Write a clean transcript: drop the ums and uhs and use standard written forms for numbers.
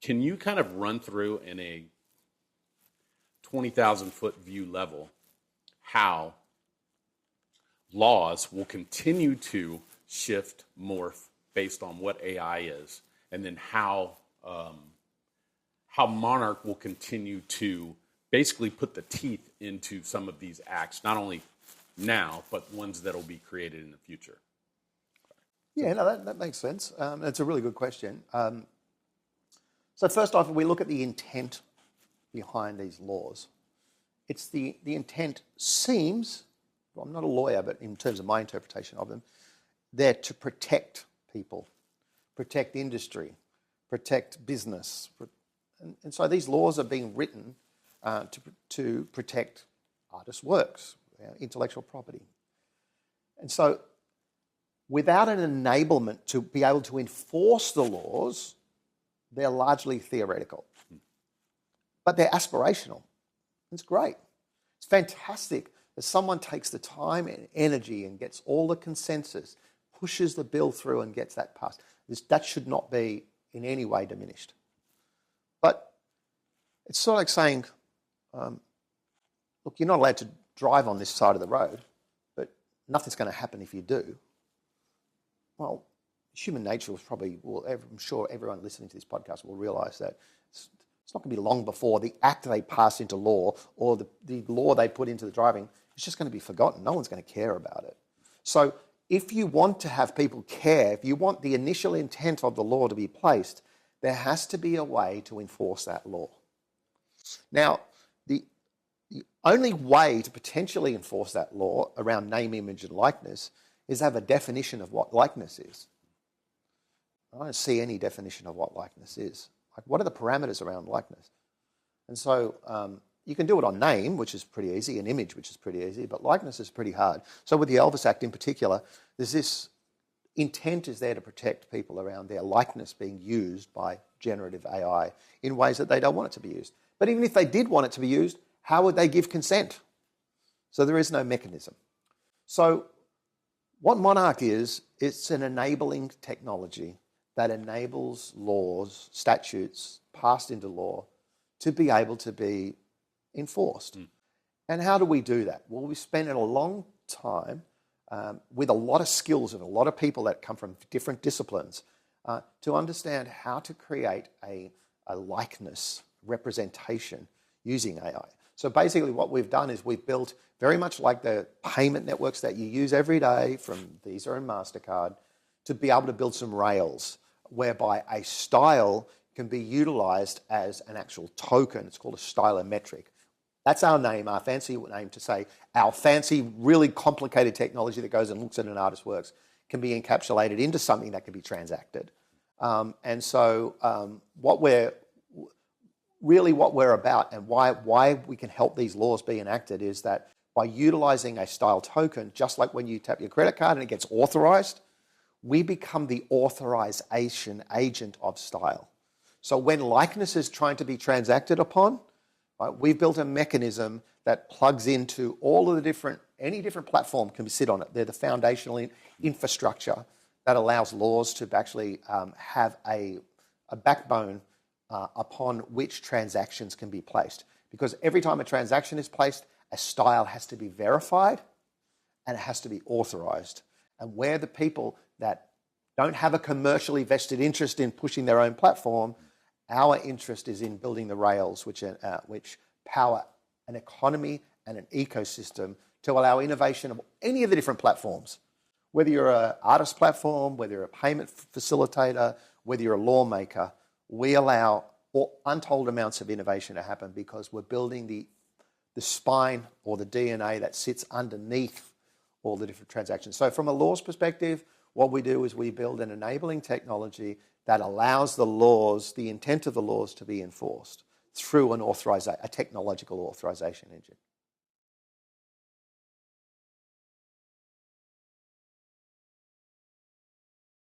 Can you kind of run through in a 20,000 foot view level how laws will continue to shift, morph based on what AI is, and then how Monarch will continue to basically put the teeth into some of these acts, not only now, but ones that will be created in the future? Yeah, no, that makes sense. It's a really good question. So first off, if we look at the intent behind these laws, it's the intent seems, well, I'm not a lawyer, but in terms of my interpretation of them, they're to protect people, protect industry, protect business. And so these laws are being written to protect artists' works, intellectual property. And so without an enablement to be able to enforce the laws, they're largely theoretical. But they're aspirational. It's great. It's fantastic that someone takes the time and energy and gets all the consensus, pushes the bill through and gets that passed. That should not be in any way diminished. But it's sort of like saying, look, you're not allowed to drive on this side of the road, but nothing's going to happen if you do. Well, human nature was probably, I'm sure everyone listening to this podcast will realise that it's not going to be long before the act they pass into law or the law they put into the driving is just going to be forgotten. No one's going to care about it. So if you want to have people care, if you want the initial intent of the law to be placed, there has to be a way to enforce that law. Now, the only way to potentially enforce that law around name, image and likeness is have a definition of what likeness is. I don't see any definition of what likeness is. Like, what are the parameters around likeness? And so you can do it on name, which is pretty easy, and image, which is pretty easy, but likeness is pretty hard. So with the Elvis Act in particular, there's this intent is there to protect people around their likeness being used by generative AI in ways that they don't want it to be used. But even if they did want it to be used, how would they give consent? So there is no mechanism. So what Monarch is, it's an enabling technology that enables laws, statutes passed into law to be able to be enforced. And how do we do that? Well, we spent a long time with a lot of skills and a lot of people that come from different disciplines to understand how to create a likeness representation using AI. So basically what we've done is we've built very much like the payment networks that you use every day from Visa and MasterCard to be able to build some rails whereby a style can be utilized as an actual token. It's called a stylometric. That's our name, our fancy name to say our fancy, really complicated technology that goes and looks at an artist's works can be encapsulated into something that can be transacted. And so what we're about and why we can help these laws be enacted is that by utilizing a style token, just like when you tap your credit card and it gets authorized, we become the authorization agent of style. So when likeness is trying to be transacted upon, right, we've built a mechanism that plugs into all of the any different platform can sit on it. They're the foundational infrastructure that allows laws to actually have a backbone upon which transactions can be placed. Because every time a transaction is placed, a style has to be verified and it has to be authorized. And where the people that don't have a commercially vested interest in pushing their own platform, our interest is in building the rails which power an economy and an ecosystem to allow innovation of any of the different platforms. Whether you're an artist platform, whether you're a payment facilitator, whether you're a lawmaker, we allow untold amounts of innovation to happen because we're building the spine or the DNA that sits underneath all the different transactions. So from a law's perspective, what we do is we build an enabling technology that allows the laws, the intent of the laws to be enforced through a technological authorization engine.